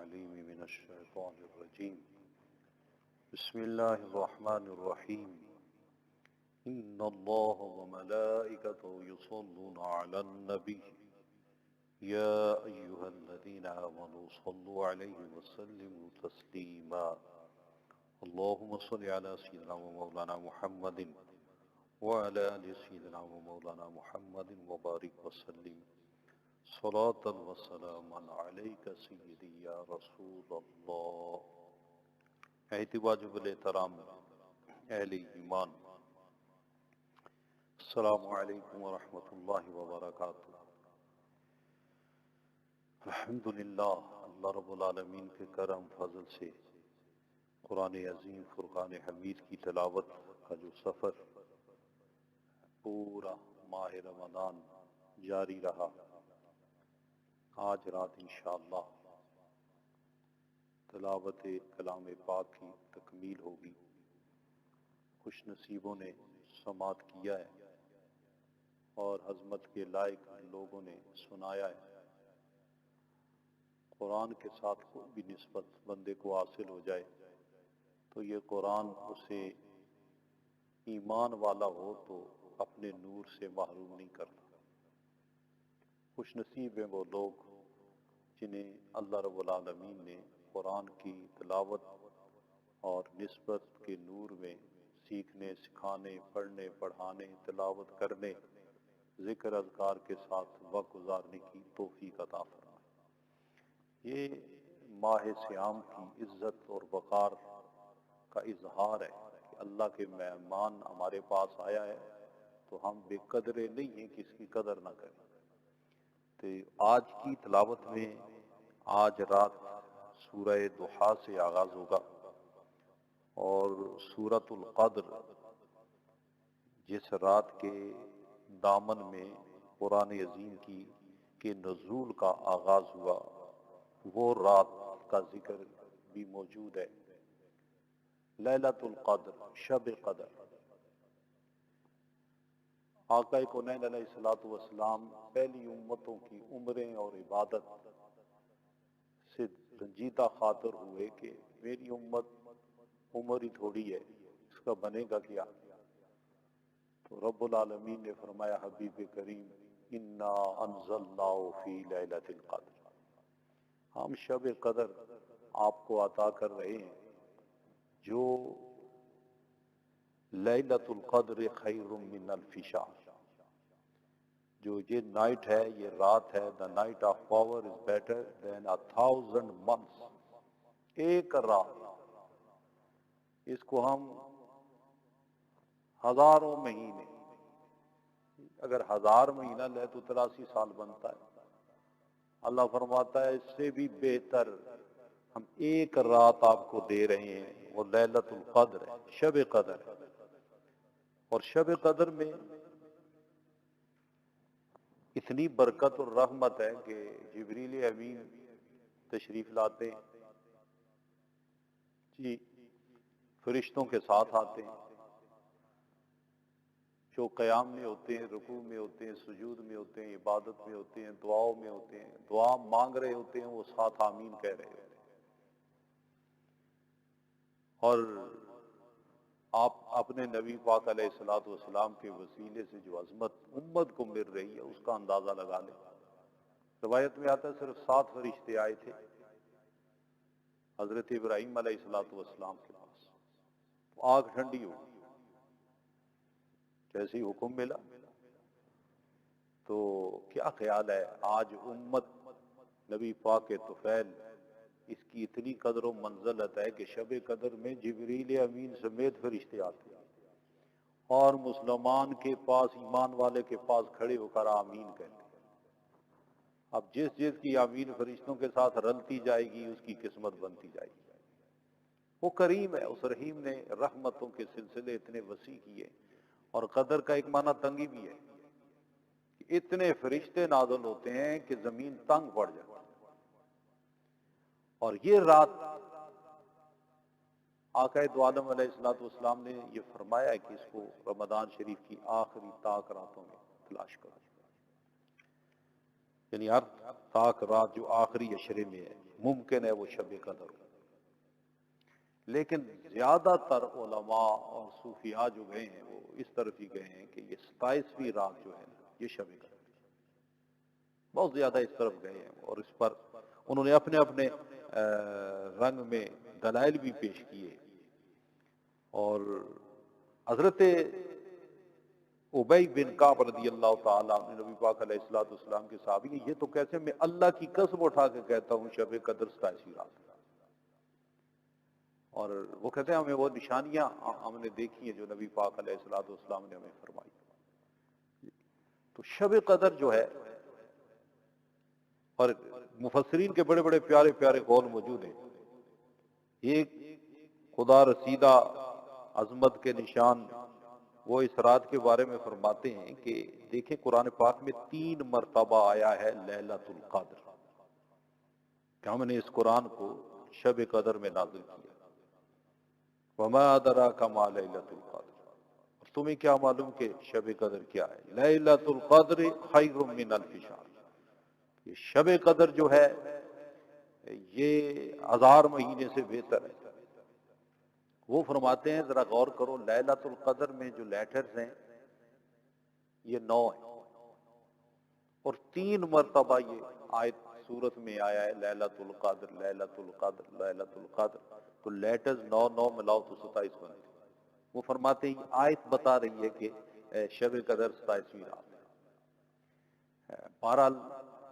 العليم من الشيطان الرجيم بسم الله الرحمن الرحيم إن الله وملائكته يصلون على النبي يا أيها الذين آمنوا صلوا عليه وسلموا تسليما اللهم صل على سيدنا ومولانا محمد وعلى آل سيدنا ومولانا محمد وبارك وسلم صلاة وسلام عليك سيدي يا رسول الله۔ احتواجب الاحترام اہل ایمان، السلام علیکم ورحمۃ اللہ وبرکاتہ۔ الحمدللہ، اللہ رب العالمین کے کرم فضل سے قرآن عظیم فرقان حمید کی تلاوت کا جو سفر پورا ماہ رمضان جاری رہا، آج رات انشاءاللہ تلاوت کلام پاک کی تکمیل ہوگی۔ خوش نصیبوں نے سماعت کیا ہے اور عظمت کے لائق لوگوں نے سنایا ہے۔ قرآن کے ساتھ کوئی بھی نسبت بندے کو حاصل ہو جائے تو یہ قرآن اسے ایمان والا ہو تو اپنے نور سے محروم نہیں کرتا۔ خوش نصیب ہیں وہ لوگ جنہیں اللہ رب العالمین نے قرآن کی تلاوت اور نسبت کے نور میں سیکھنے، سکھانے، پڑھنے، پڑھانے، تلاوت کرنے، ذکر اذکار کے ساتھ وقت گزارنے کی توفیق عطا فرمائے۔ یہ ماہ صیام کی عزت اور وقار کا اظہار ہے کہ اللہ کے مہمان ہمارے پاس آیا ہے تو ہم بے قدرے نہیں ہیں کہ اس کی قدر نہ کریں۔ تو آج کی تلاوت میں آج رات سورہ ضحیٰ سے آغاز ہوگا اور سورۃ القدر جس رات کے دامن میں قرآن عظیم کے نزول کا آغاز ہوا وہ رات کا ذکر بھی موجود ہے۔ لیلۃ القدر، شب قدر۔ آقا کونین علیہ الصلوۃ والسلام پہلی امتوں کی عمریں اور عبادت سے رنجیدہ خاطر ہوئے کہ میری امت عمر ہی تھوڑی ہے، اس کا بنے گا کیا؟ تو رب العالمین نے فرمایا حبیب کریم انا انزلناہ فی لیلۃ القدر، ہم شب قدر آپ کو عطا کر رہے ہیں جو لیلۃ القدر خیر من الف شہر، جو یہ نائٹ ہے، یہ رات ہے، the night of power is better than 1000 months، ایک رات اس کو ہم ہزاروں مہینے، اگر 1000 مہینہ لے تو 83 سال بنتا ہے۔ اللہ فرماتا ہے اس سے بھی بہتر ہم ایک رات آپ کو دے رہے ہیں، وہ لیلۃ القدر ہے، شب قدر ہے۔ اور شب قدر میں اتنی برکت اور رحمت ہے کہ جبریل امین تشریف لاتے ہیں، جی فرشتوں کے ساتھ آتے ہیں، جو قیام میں ہوتے ہیں، رکوع میں ہوتے ہیں، سجود میں ہوتے ہیں، عبادت میں ہوتے ہیں، دعاؤں میں ہوتے ہیں، دعا مانگ رہے ہوتے ہیں، وہ ساتھ آمین کہہ رہے ہوتے ہیں۔ اور آپ اپنے نبی پاک علیہ الصلوۃ والسلام کے وسیلے سے جو عظمت امت کو مل رہی ہے اس کا اندازہ لگا لیں۔ روایت میں آتا ہے صرف 7 فرشتے آئے تھے حضرت ابراہیم علیہ الصلوۃ والسلام کے پاس، آگ ٹھنڈی ہو گئی، جیسے ہی حکم ملا تو کیا خیال ہے آج امت نبی پاک کے طفیل اس کی اتنی قدر و منزلت ہے کہ شب قدر میں جبریل امین سمیت فرشتے آتے ہیں اور مسلمان کے پاس، ایمان والے کے پاس کھڑے ہو کر آمین کہتے ہیں۔ اب جس کی آمین فرشتوں کے ساتھ رلتی جائے گی اس کی قسمت بنتی جائے گی۔ وہ کریم ہے، اس رحیم نے رحمتوں کے سلسلے اتنے وسیع کیے۔ اور قدر کا ایک معنی تنگی بھی ہے، اتنے فرشتے نازل ہوتے ہیں کہ زمین تنگ پڑ جاتی ہے۔ اور یہ رات آقا دو عالم علیہ الصلوۃ والسلام نے یہ فرمایا ہے کہ اس کو رمضان شریف کی آخری طاق راتوں میں تلاش کرو۔ یعنی ہر تاک رات جو آخری عشرے میں ہے ممکن ہے وہ شب قدر ہو. لیکن زیادہ تر علماء اور صوفیاء جو گئے ہیں وہ اس طرف ہی گئے ہیں کہ یہ 27ویں رات جو ہے یہ شب قدر ہے. بہت زیادہ اس طرف گئے ہیں اور اس پر انہوں نے اپنے اپنے رنگ میں دلائل بھی پیش کیے. اور حضرت ابی بن کعب رضی اللہ تعالیٰ عنہ نبی پاک علیہ الصلوۃ والسلام کے صحابی ہیں، یہ تو کیسے میں اللہ کی قسم اٹھا کے کہتا ہوں شب قدر 27ویں رات ہے. اور وہ کہتے ہیں ہمیں وہ نشانیاں ہم نے دیکھی ہیں جو نبی پاک علیہ الصلوۃ والسلام نے ہمیں فرمائی. تو شب قدر جو ہے، اور مفسرین کے بڑے بڑے پیارے پیارے قول موجود ہیں. ایک خدا رسیدہ عظمت کے نشان وہ اس رات کے بارے میں فرماتے ہیں کہ دیکھیں قرآن پاک میں 3 مرتبہ آیا ہے لیلۃ القدر، کہ ہم نے اس قرآن کو شب قدر میں نازل کیا. وما ادراک ما لیلۃ القدر، اور تمہیں کیا معلوم کہ شب قدر کیا ہے؟ لیلۃ القدر خیر من الف شہر، یہ شب قدر جو ہے یہ 1000 مہینے سے بہتر ہے. وہ فرماتے ہیں ذرا غور کرو، لیلۃ القدر میں جو لیٹرز ہیں یہ 9 ہیں، اور 3 مرتبہ یہ آیت سورت میں آیا ہے لیلۃ القدر لیلۃ القدر لیلۃ القدر. تو لیٹرز 9 9 ملاؤ تو 27 بنتے. وہ فرماتے ہیں یہ آیت بتا رہی ہے کہ شب قدر 27ویں رات ہے. بہرحال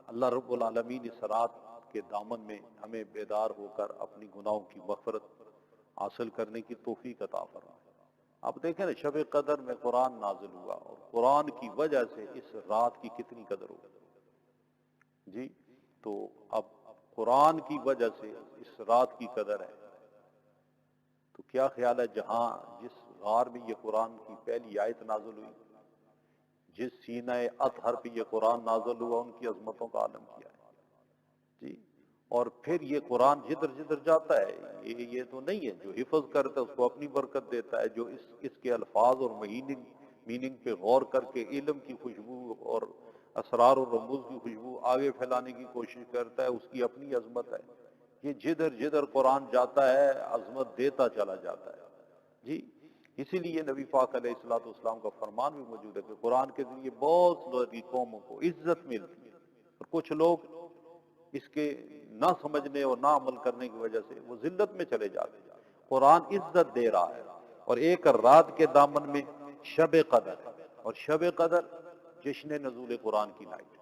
اللہ رب العالمین اس رات کے دامن میں ہمیں بیدار ہو کر اپنی گناہوں کی مغفرت حاصل کرنے کی توفیق عطا فرمائے. آپ دیکھیں نا شب قدر میں قرآن نازل ہوا، اور قرآن کی وجہ سے اس رات کی کتنی قدر ہو جی. تو اب قرآن کی وجہ سے اس رات کی قدر ہے. تو کیا خیال ہے جہاں جس غار میں یہ قرآن کی پہلی آیت نازل ہوئی، جس سینہ اطہر پہ یہ قرآن نازل ہوا، ان کی عظمتوں کا عالم کیا ہے جی. اور پھر یہ قرآن جدھر جدھر جاتا ہے یہ تو نہیں ہے جو حفظ کرتا ہے اس کو اپنی برکت دیتا ہے، جو اس کے الفاظ اور میننگ پہ غور کر کے علم کی خوشبو اور اسرار و رموز کی خوشبو آگے پھیلانے کی کوشش کرتا ہے، اس کی اپنی عظمت ہے. یہ جدھر جدھر قرآن جاتا ہے عظمت دیتا چلا جاتا ہے جی. اسی لیے نبی پاک علیہ الصلوۃ والسلام کا فرمان بھی موجود ہے کہ قرآن کے ذریعے بہت ساری قوموں کو عزت ملتی ہے، اور کچھ لوگ اس کے نہ سمجھنے اور نہ عمل کرنے کی وجہ سے وہ ذلت میں چلے جاتے ہیں. قرآن عزت دے رہا ہے. اور ایک رات کے دامن میں شب قدر ہے، اور شب قدر جشن نزول قرآن کی نائٹ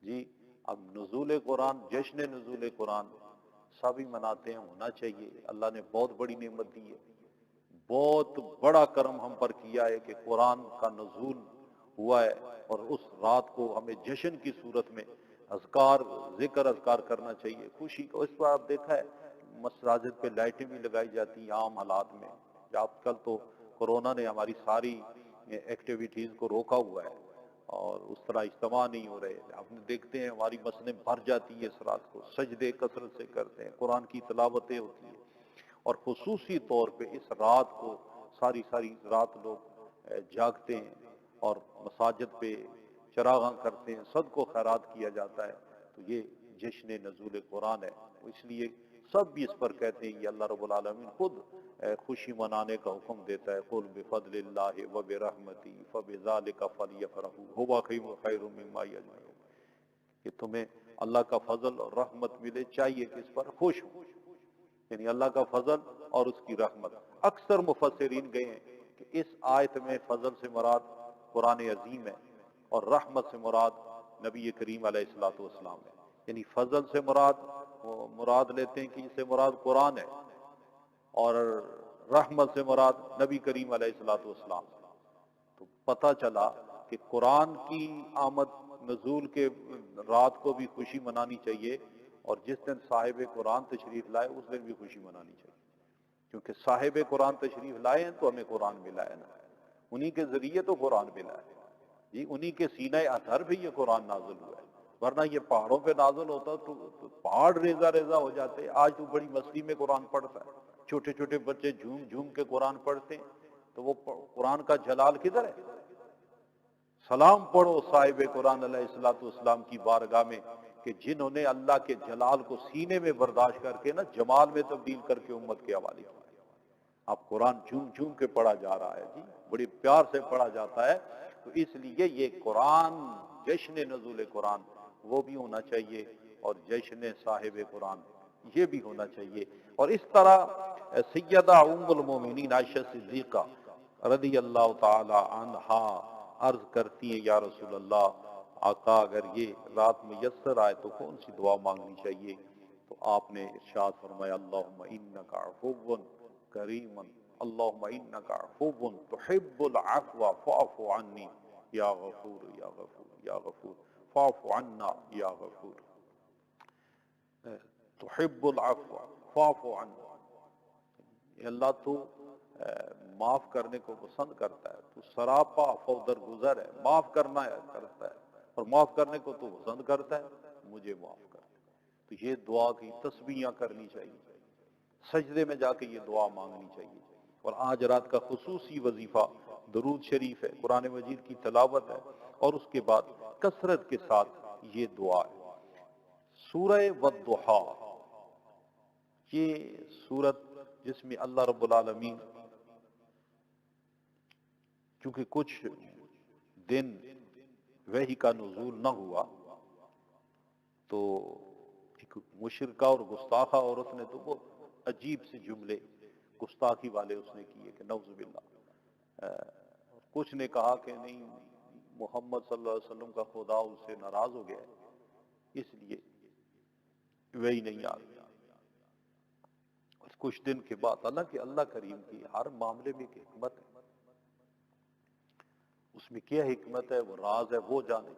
جی. اب نزول قرآن، جشن نزول قرآن سبھی مناتے ہیں، ہونا چاہیے. اللہ نے بہت بڑی نعمت دی ہے، بہت بڑا کرم ہم پر کیا ہے کہ قرآن کا نزول ہوا ہے، اور اس رات کو ہمیں جشن کی صورت میں اذکار اذکار کرنا چاہیے، خوشی کو. اس پر آپ دیکھا ہے مساجد پہ لائٹیں بھی لگائی جاتی ہیں عام حالات میں. آج کل تو کورونا نے ہماری ساری ایکٹیویٹیز کو روکا ہوا ہے، اور اس طرح اجتماع نہیں ہو رہے. آپ دیکھتے ہیں ہماری مسجدیں بھر جاتی ہیں اس رات کو، سجدے کثرت سے کرتے ہیں، قرآن کی تلاوتیں ہوتی ہیں. اور خصوصی طور پہ اس رات کو ساری رات لوگ جاگتے ہیں اور مساجد پہ چراغاں کرتے ہیں، صدقہ و خیرات کیا جاتا ہے. تو یہ جشن نزول قرآن ہے. اس لیے سب بھی اس پر کہتے ہیں، یہ اللہ رب العالمین خود خوشی منانے کا حکم دیتا ہے. قل بفضل اللہ وبرحمتہ فبذلک فلیفرحوا ھو خیر مما یجمعون، کہ تمہیں اللہ کا فضل اور رحمت ملے، چاہیے کہ اس پر خوش ہو. یعنی اللہ کا فضل اور اس کی رحمت. اکثر مفسرین گئے ہیں کہ اس آیت میں فضل سے مراد قرآن عظیم ہے، اور رحمت سے مراد نبی کریم علیہ الصلوۃ والسلام ہے. یعنی فضل سے مراد لیتے ہیں کہ اس سے مراد قرآن ہے، اور رحمت سے مراد نبی کریم علیہ الصلوۃ والسلام. تو پتہ چلا کہ قرآن کی آمد نزول کے رات کو بھی خوشی منانی چاہیے، اور جس دن صاحب قرآن تشریف لائے اس دن بھی خوشی منانی چاہیے، کیونکہ صاحب قرآن تشریف لائے ہیں تو ہمیں قرآن ملا ہے نا، انہی کے ذریعے تو قرآن ملا ہے جی. انہی کے سینہ اطہر بھی یہ قرآن نازل ہوا ہے، ورنہ یہ پہاڑوں پہ نازل ہوتا تو پہاڑ ریزہ ریزہ ہو جاتے. آج تو بڑی مستی میں قرآن پڑھتا ہے، چھوٹے چھوٹے بچے جھوم جھوم کے قرآن پڑھتے ہیں. تو وہ قرآن کا جلال کدھر ہے؟ سلام پڑھو صاحب قرآن علیہ الصلوۃ والسلام کی بارگاہ میں کہ جنہوں نے اللہ کے جلال کو سینے میں برداشت کر کے نا جمال میں تبدیل کر کے امت کے حوالے کیا۔ اب قرآن چوم چوم کے پڑھا جا رہا ہے جی، بڑی پیار سے پڑھا جاتا ہے، تو اس لیے یہ قرآن جشن نزول قرآن وہ بھی ہونا چاہیے، اور جشن صاحب قرآن یہ بھی ہونا چاہیے۔ اور اس طرح سیدہ ام المومنین عائشہ صدیقہ رضی اللہ تعالی عنہا عرض کرتی ہیں، یا رسول اللہ، آقا اگر یہ رات میسر آئے تو کون سی دعا مانگنی چاہیے؟ تو آپ نے ارشاد فرمایا، اللہم انک عفو کریم، اللہم انک عفو تحب العفو فاعف عنی یا غفور یا غفور یا غفور فاعف عنا یا غفور، تحب العفو فاعف عنا، اے اللہ تو معاف کرنے کو پسند کرتا ہے، تو سراپا عفو درگزر ہے، معاف کرنا کرتا ہے، اور معاف کرنے کو تو پسند کرتا ہے، مجھے معاف کر۔ تو یہ دعا کی تسبیحاں کرنی چاہیے، سجدے میں جا کے یہ دعا مانگنی چاہیے۔ اور آج رات کا خصوصی وظیفہ درود شریف ہے، قرآن مجید کی تلاوت ہے، اور اس کے بعد کثرت کے ساتھ یہ دعا ہے۔ سورہ والضحیٰ، یہ سورت جس میں اللہ رب العالمین، کیونکہ کچھ دن وحی کا نزول نہ ہوا تو ایک مشرکہ اور گستاخہ عورت نے تو بہت عجیب سے جملے گستاخی والے اس نے کیے کہ نعوذ باللہ، کچھ نے کہا کہ نہیں، محمد صلی اللہ علیہ وسلم کا خدا اس سے ناراض ہو گیا ہے، اس لیے وہی نہیں آ گیا۔ اور کچھ دن کے بعد اللہ کریم کی ہر معاملے میں ایک حکمت ہے، اس میں کیا حکمت ہے، وہ راز ہے، وہ جانے۔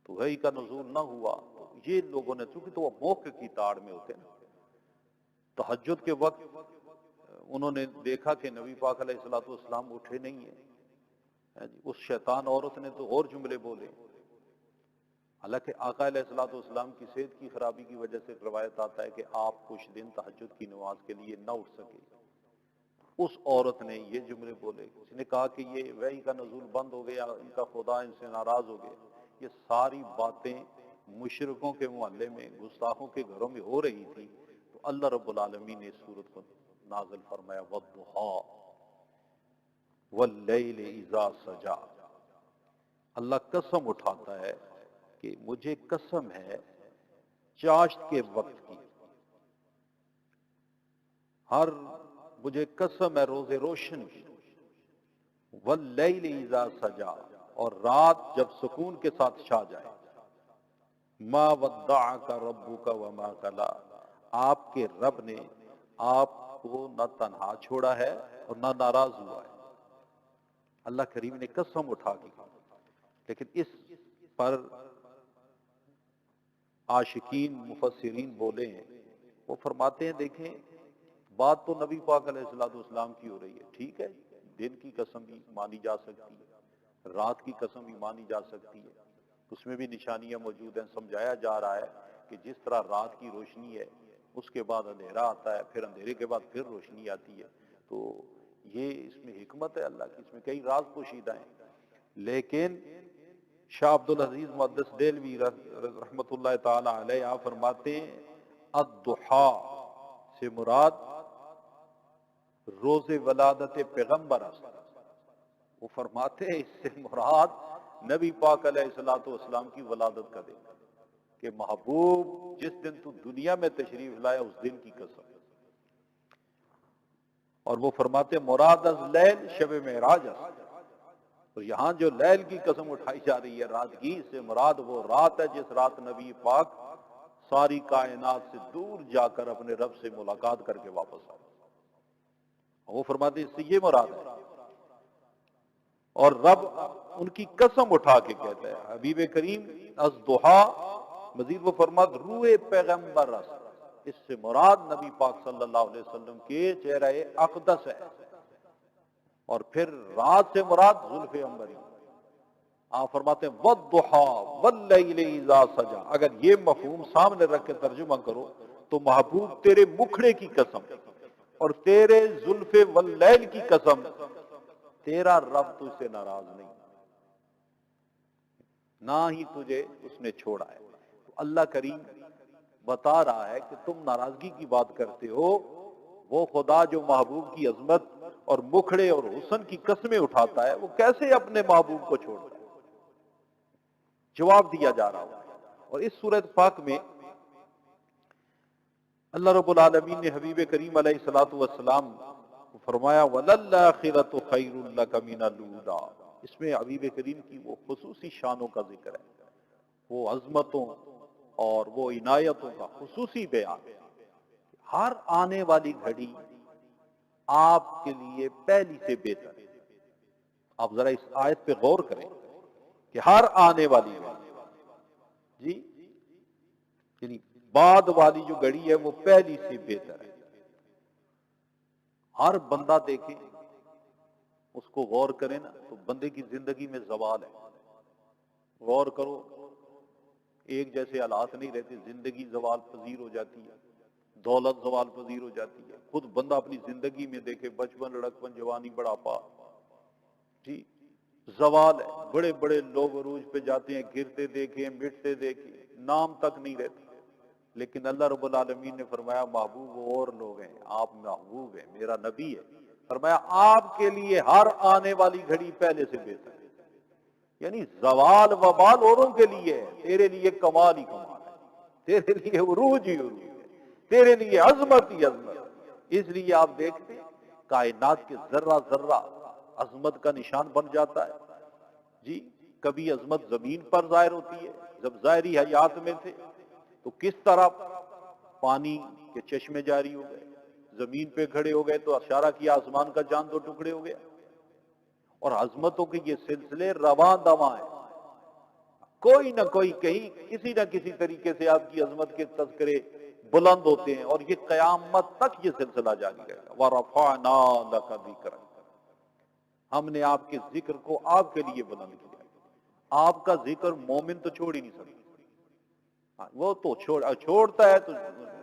تو وحی کا نزول نہ ہوا تو یہ لوگوں نے، چونکہ تو وہ موقع کی تاڑ میں ہوتے ہیں، تہجد کے وقت انہوں نے دیکھا کہ نبی پاک علیہ الصلوۃ والسلام اٹھے نہیں ہیں، اس شیطان عورت نے تو اور جملے بولے۔ حالانکہ آقا علیہ الصلوۃ والسلام کی صحت کی خرابی کی وجہ سے روایت آتا ہے کہ آپ کچھ دن تہجد کی نماز کے لیے نہ اٹھ سکے۔ اس عورت نے یہ جملے بولے، اس نے کہا کہ یہ وحی کا نزول بند ہو گیا، ان کا خدا ان سے ناراض ہو گیا۔ یہ ساری باتیں مشرکوں کے محلے میں، گستاخوں کے گھروں میں ہو رہی تھی، تو اللہ رب العالمین نے اس سورت کو نازل فرمایا، والضحیٰ واللیل اذا سجا۔ اللہ قسم اٹھاتا ہے کہ مجھے قسم ہے چاشت کے وقت کی، مجھے قسم ہے روز روشن کی، واللیل اذا سجا، اور رات جب سکون کے ساتھ چھا جائے، ما ودعک ربک وما قلی، آپ کے رب نے آپ کو نہ تنہا چھوڑا ہے اور نہ ناراض ہوا ہے۔ اللہ کریم نے قسم اٹھا کی، لیکن اس پر عاشقین مفسرین بولے ہیں، وہ فرماتے ہیں دیکھیں بات تو نبی پاک علیہ الصلوۃ والسلام کی ہو رہی ہے، ٹھیک ہے، دن کی قسم بھی مانی جا سکتی ہے، رات کی قسم بھی مانی جا سکتی ہے، اس میں بھی نشانیاں موجود ہیں۔ سمجھایا جا رہا ہے کہ جس طرح رات کی روشنی ہے، اس کے بعد اندھیرا آتا ہے، پھر اندھیرے کے بعد پھر روشنی آتی ہے، تو یہ اس میں حکمت ہے اللہ کی، اس میں کئی راز پوشیدہ ہیں۔ لیکن شاہ عبد العزیز محدث دہلوی رحمۃ اللہ تعالی علیہ آپ فرماتے ہیں الضحیٰ سے مراد روز ولادت پیغمبر است۔ وہ فرماتے ہیں اس سے مراد نبی پاک علیہ الصلوۃ والسلام کی ولادت کا دن، کہ محبوب جس دن تو دنیا میں تشریف لائے اس دن کی قسم۔ اور وہ فرماتے ہیں مراد از لیل شب معراج است، اور یہاں جو لیل کی قسم اٹھائی جا رہی ہے رات کی، اس سے مراد وہ رات ہے جس رات نبی پاک ساری کائنات سے دور جا کر اپنے رب سے ملاقات کر کے واپس آئے۔ وہ فرماتے ہیں اس سے یہ مراد ہے، اور رب ان کی قسم اٹھا کے کہتا ہے حبیب کریم الضحیٰ، مزید وہ فرماتے روح پیغمبر است، اس سے مراد نبی پاک صلی اللہ علیہ وسلم کے چہرہ اقدس ہے، اور پھر رات سے مراد زلف عنبری۔ آپ فرماتے ہیں والضحیٰ واللیل اذا سجا، اگر یہ مفہوم سامنے رکھ کے ترجمہ کرو تو محبوب تیرے مکھڑے کی قسم اور تیرے زلف واللیل کی قسم، تیرا رب تجھ سے ناراض نہیں، نہ ہی تجھے اس نے چھوڑا ہے۔ تو اللہ کریم بتا رہا ہے کہ تم ناراضگی کی بات کرتے ہو، وہ خدا جو محبوب کی عظمت اور مکھڑے اور حسن کی قسمیں اٹھاتا ہے، وہ کیسے اپنے محبوب کو چھوڑتا ہے؟ جواب دیا جا رہا ہو۔ اور اس سورۃ پاک میں اللہ رب العالمین نے حبیب کریم علیہ الصلوۃ والسلام کو فرمایا وَلَلْآخِرَةُ خَيْرٌ لَكَ مِنَ الْأُولَىٰ۔ اس میں حبیب کریم کی وہ خصوصی شانوں کا ذکر ہے، وہ عظمتوں اور وہ عنایتوں کا خصوصی بیان۔ ہر آنے والی گھڑی آپ کے لیے پہلی سے بہتر ہے۔ آپ ذرا اس آیت پہ غور کریں کہ ہر آنے والی گھڑی، جی یعنی بعد والی جو گھڑی ہے وہ پہلی سے بہتر ہے۔ ہر بندہ دیکھے، اس کو غور کرے نا تو بندے کی زندگی میں زوال ہے۔ غور کرو، ایک جیسے حالات نہیں رہتے، زندگی زوال پذیر ہو جاتی ہے، دولت زوال پذیر ہو جاتی ہے۔ خود بندہ اپنی زندگی میں دیکھے، بچپن، لڑکپن، جوانی، بڑھاپا، جی زوال ہے۔ بڑے بڑے لوگ عروج پہ جاتے ہیں، گرتے دیکھے، مٹتے دیکھے، نام تک نہیں رہتے۔ لیکن اللہ رب العالمین نے فرمایا محبوب وہ اور لوگ ہیں، آپ محبوب ہیں، میرا نبی ہے۔ فرمایا آپ کے لیے ہر آنے والی گھڑی پہلے سے بہتر ہے۔ یعنی زوال وبال اوروں کے لیے ہے، تیرے لیے کمال ہی کمال ہے، تیرے لیے عروج ہی عروج ہے، تیرے لیے عظمت ہی عظمت ہے۔ اس لیے آپ دیکھتے ہیں کائنات کے ذرہ ذرہ عظمت کا نشان بن جاتا ہے۔ جی کبھی عظمت زمین پر ظاہر ہوتی ہے، جب ظاہری حیات میں تھے تو کس طرح پانی کے چشمے جاری ہو گئے، زمین پہ کھڑے ہو گئے تو اشارہ کیا آسمان کا چاند دو ٹکڑے ہو گیا۔ اور عظمتوں کے یہ سلسلے رواں دواں ہیں، کوئی نہ کوئی کہیں کسی نہ کسی طریقے سے آپ کی عظمت کے تذکرے بلند ہوتے ہیں، اور یہ قیامت تک یہ سلسلہ جاری رہے گا۔ وَرَفَعْنَا لَكَ ذِكْرَكَ، ہم نے آپ کے ذکر کو آپ کے لیے بلند کیا۔ آپ کا ذکر مومن تو چھوڑ ہی نہیں سکتا، وہ تو چھوڑتا ہے تو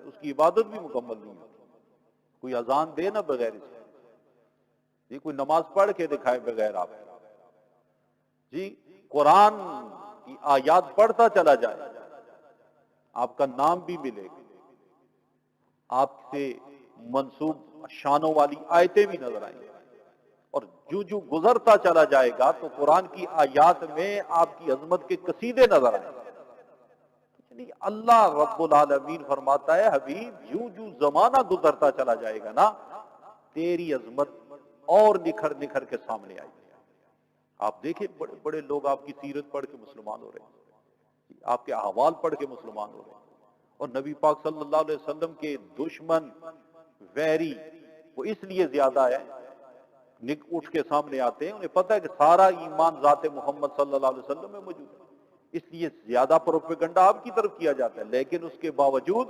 اس کی عبادت بھی مکمل نہیں ہوتی۔ کوئی اذان دے نا بغیر اس جی، کوئی نماز پڑھ کے دکھائے بغیر آپ، جی قرآن کی آیات پڑھتا چلا جائے، آپ کا نام بھی ملے گا، آپ سے منسوب شانوں والی آیتیں بھی نظر آئیں گی، اور جو گزرتا چلا جائے گا تو قرآن کی آیات میں آپ کی عظمت کے قصیدے نظر آئیں گے۔ اللہ رب العالمین فرماتا ہے حبیب جو زمانہ گزرتا چلا جائے گا نا، تیری عظمت اور نکھر نکھر کے سامنے آئے گی۔ آپ دیکھیں بڑے بڑے لوگ آپ کی سیرت پڑھ کے مسلمان ہو رہے ہیں، آپ کے احوال پڑھ کے مسلمان ہو رہے ہیں، اور نبی پاک صلی اللہ علیہ وسلم کے دشمن ویری وہ اس لیے زیادہ ہے، اٹھ کے سامنے آتے ہیں، انہیں پتہ ہے کہ سارا ایمان ذات محمد صلی اللہ علیہ وسلم میں موجود ہے، اس لیے زیادہ پروپیگنڈا آپ کی طرف کیا جاتا ہے۔ لیکن اس کے باوجود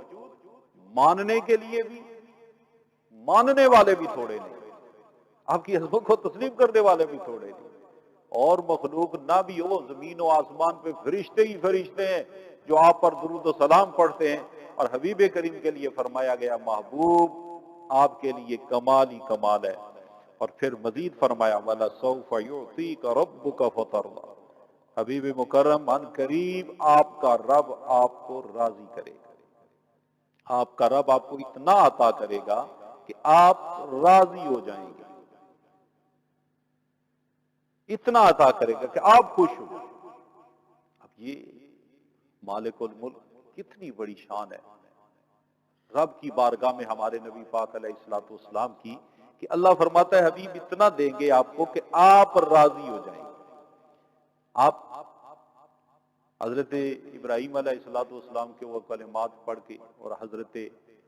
ماننے کے لیے بھی ماننے والے بھی تھوڑے نہیں، آپ کی عظمت کو تسلیم کرنے والے بھی تھوڑے نہیں، اور مخلوق نہ بھی ہو، زمین و آسمان پہ فرشتے ہی فرشتے ہیں جو آپ پر درود و سلام پڑھتے ہیں، اور حبیب کریم کے لیے فرمایا گیا محبوب آپ کے لیے کمال ہی کمال ہے۔ اور پھر مزید فرمایا وَلَسَوْفَ يُعْطِيكَ رَبُّكَ فَتَرْضَىٰ، حبیب مکرم ان قریب آپ کا رب آپ کو راضی کرے گا، آپ کا رب آپ کو اتنا عطا کرے گا کہ آپ راضی ہو جائیں گے، اتنا عطا کرے گا کہ آپ خوش ہو۔ اب یہ مالک الملک کتنی بڑی شان ہے رب کی بارگاہ میں ہمارے نبی پاک علیہ الصلوۃ والسلام کی، کہ اللہ فرماتا ہے حبیب اتنا دیں گے آپ کو کہ آپ راضی ہو جائیں گے۔ آپ حضرت ابراہیم علیہ الصلوۃ والسلام کے وہ کلمات پڑھ کے، اور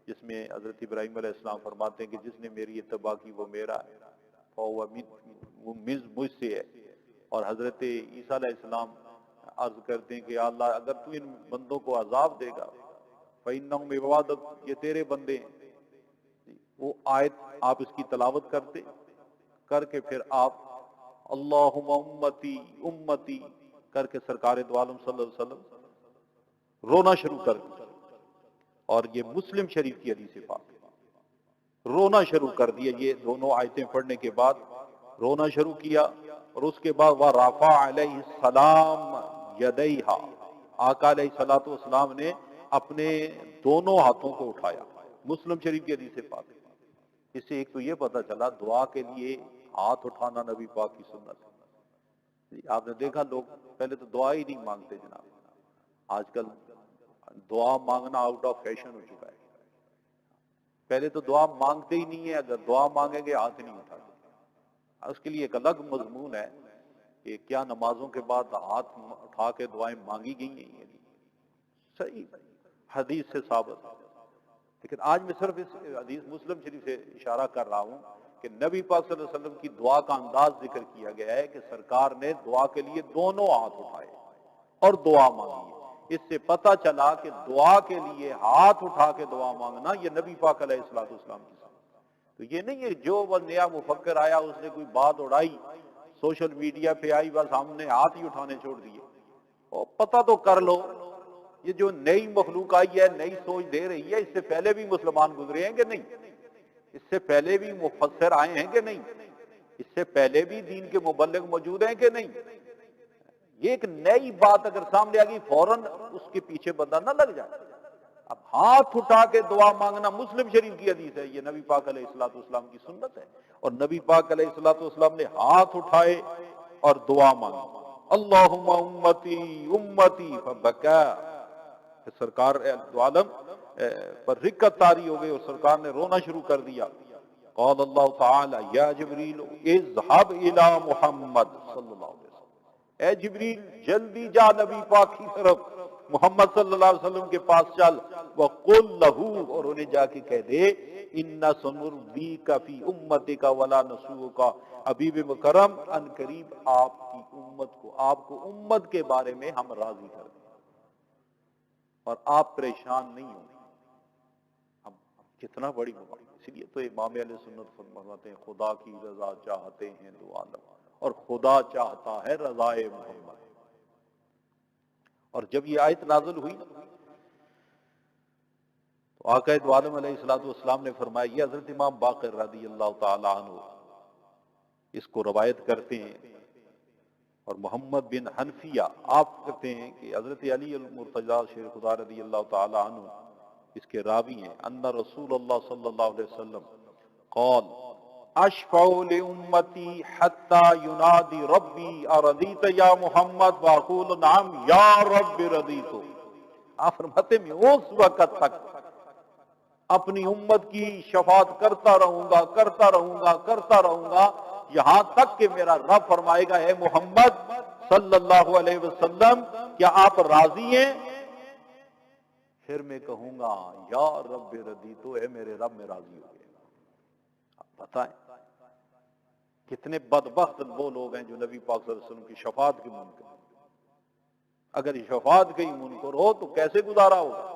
جس میں حضرت ابراہیم علیہ السلام فرماتے ہیں کہ جس نے میری اتباع کی وہ میرا ہے، وہ مجھ سے ہے، اور حضرت عیسیٰ علیہ السلام عرض کرتے ہیں کہ یا اللہ اگر تو ان بندوں کو عذاب دے گا فَإِنَّهُمْ عِبَادُكَ، یہ تیرے بندے ہیں۔ وہ آیت آپ اس کی تلاوت کر کے پھر آپ اللہم امتی امتی کر کے سرکار دو عالم صلی اللہ علیہ وسلم رونا شروع کر دیا، اور یہ مسلم شریف کی حدیث پاک ہے، رونا شروع کر دیا۔ یہ دونوں آیتیں پڑھنے کے بعد رونا شروع کیا، اور اس کے بعد وَرَفَعَ عَلَيْهِ السَّلَامَ، یدیہا، آقا علیہ الصلوۃ والسلام نے اپنے دونوں ہاتھوں کو اٹھایا. مسلم شریف کی حدیث پاک. اس سے ایک تو یہ پتہ چلا دعا کے لیے ہاتھ اٹھانا نبی پاک کی سنت ہے. آپ نے دیکھا لوگ پہلے تو دعا ہی نہیں مانگتے جناب، آج کل دعا مانگنا آؤٹ آف فیشن ہو چکا ہے. پہلے تو دعا مانگتے ہی نہیں ہے، اگر دعا مانگیں گے ہاتھ نہیں اٹھاتے. اس کے لیے ایک الگ مضمون ہے کہ کیا نمازوں کے بعد ہاتھ اٹھا کے دعائیں مانگی گئی ہیں. صحیح حدیث سے ثابت ہے. لیکن آج میں صرف اس حدیث مسلم شریف سے اشارہ کر رہا ہوں کہ نبی پاک صلی اللہ علیہ وسلم کی دعا کا انداز ذکر کیا گیا ہے کہ سرکار نے دعا کے لیے دونوں ہاتھ اٹھائے اور دعا مانگی. اس سے پتہ چلا کہ دعا کے لیے ہاتھ اٹھا کے دعا مانگنا یہ نبی پاک علیہ الصلوۃ والسلام کی سنت. تو یہ نہیں ہے جو وہ نیا مفکر آیا اس نے کوئی بات اڑائی، سوشل میڈیا پہ آئی، بس ہم نے ہاتھ ہی اٹھانے چھوڑ دیے. اور پتہ تو کر لو یہ جو نئی مخلوق آئی ہے، نئی سوچ دے رہی ہے، اس سے پہلے بھی مسلمان گزرے ہیں کہ نہیں؟ اس سے پہلے بھی مفسر آئے ہیں کہ نہیں؟ اس سے پہلے بھی دین کے مبلغ موجود ہیں کہ نہیں؟ یہ ایک نئی بات اگر سامنے آ گئی فوراً اس کے پیچھے بندہ نہ لگ جائے. اب ہاتھ اٹھا کے دعا مانگنا مسلم شریف کی حدیث ہے، یہ نبی پاک علیہ الصلوۃ والسلام کی سنت ہے. اور نبی پاک علیہ الصلوۃ والسلام نے ہاتھ اٹھائے اور دعا مانگی. اللہم امتی امتی فبکا. سرکار دو عالم پر رکت طاری ہو گئی اور سرکار نے رونا شروع کر دیا. قال اللہ تعالی یا جبریل اذهب الى محمد صلی اللہ علیہ وسلم، اے جبریل جلدی جا نبی پاک کی طرف، محمد صلی اللہ علیہ وسلم کے پاس چل. وقل له، اور انہیں جا کے کہہ دے ان سنرضیک فی امتک ولا نسوک، حبیب مکرم ان قریب آپ کی امت کو، آپ کو امت کے بارے میں ہم راضی کر دیں اور آپ پریشان نہیں ہوں. اب کتنا بڑی بات. اس لیے تو امام اہل سنت فرماتے ہیں خدا کی رضا چاہتے ہیں دو عالم، اور خدا چاہتا ہے رضائے محمد. اور جب یہ آیت نازل ہوئی تو آقا دو عالم علیہ الصلوۃ والسلام نے فرمایا، یہ حضرت امام باقر رضی اللہ تعالی عنہ اس کو روایت کرتے ہیں، اور محمد بن حنفیہ آپ کہتے ہیں کہ حضرت علی المرتضیٰ شیر خدا رضی اللہ تعالی عنہ اس کے راوی ہیں، ان رسول اللہ صلی اللہ علیہ وسلم قال اشفع لامتی حتی ینادی ربی اردیت یا محمد واقول نعم یا رب رضیت. آپ فرماتے ہیں میں اس وقت تک اپنی امت کی شفاعت کرتا رہوں گا کرتا رہوں گا کرتا رہوں گا یہاں تک کہ میرا رب فرمائے گا اے محمد صلی اللہ علیہ وسلم کیا آپ راضی ہیں؟ پھر میں کہوں گا یا رب رضیت، اے میرے رب میں راضی ہو گئے. آپ بتائیں کتنے بدبخت وہ لوگ ہیں جو نبی پاک صلی اللہ علیہ وسلم کی شفاعت کے منکر. اگر یہ شفاعت کے ہی منکر ہو تو کیسے گزارا ہوگا؟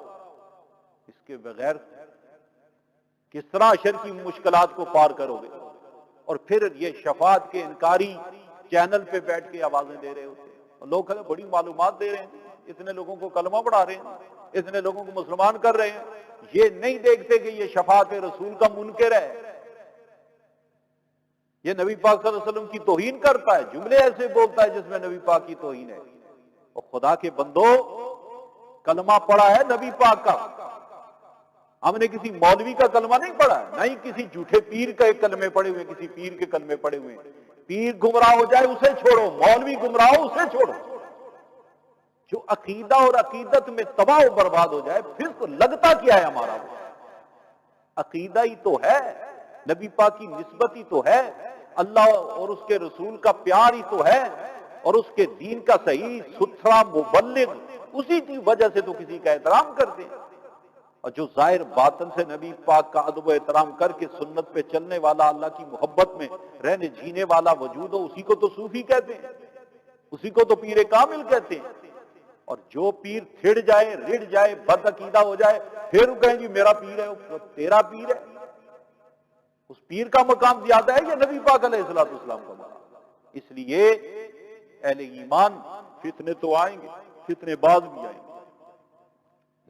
اس کے بغیر کس طرح اشر کی مشکلات کو پار کرو گے؟ اور پھر یہ شفاعت کے انکاری چینل پہ بیٹھ کے آوازیں دے رہے ہوتے ہیں، اور لوگ بڑی معلومات دے رہے ہیں، اتنے لوگوں کو کلمہ پڑھا رہے ہیں، اتنے لوگوں کو مسلمان کر رہے ہیں. یہ نہیں دیکھتے کہ یہ شفاعت رسول کا منکر ہے، یہ نبی پاک صلی اللہ علیہ وسلم کی توہین کرتا ہے، جملے ایسے بولتا ہے جس میں نبی پاک کی توہین ہے. اور خدا کے بندو کلمہ پڑھا ہے نبی پاک کا، ہم نے کسی مولوی کا کلمہ نہیں پڑھا ہے، نہ ہی کسی جھوٹے پیر کا کلمے پڑے ہوئے، کسی پیر کے کلمے پڑے ہوئے. پیر گمراہ ہو جائے اسے چھوڑو، مولوی گمراہ ہو اسے چھوڑو. جو عقیدہ اور عقیدت میں تباہ و برباد ہو جائے پھر تو لگتا کیا ہے ہمارا؟ عقیدہ ہی تو ہے، نبی پاک کی نسبت ہی تو ہے، اللہ اور اس کے رسول کا پیار ہی تو ہے، اور اس کے دین کا صحیح ستھرا مبلغ، اسی کی وجہ سے تو کسی کا احترام کرتے ہیں. اور جو ظاہر باطن سے نبی پاک کا ادب و احترام کر کے سنت پہ چلنے والا، اللہ کی محبت میں رہنے جینے والا وجود ہو، اسی کو تو صوفی کہتے ہیں، اسی کو تو پیر کامل کہتے ہیں. اور جو پیر تھڑ جائے، رڑ جائے، بد عقیدہ ہو جائے، پھر وہ کہیں جی میرا پیر ہے. وہ تیرا پیر ہے، اس پیر کا مقام زیادہ ہے یا نبی پاک علیہ الصلوۃ والسلام کا مقام؟ اس لیے اہل ایمان فتنے تو آئیں گے، فتنے باز بھی آئیں گے،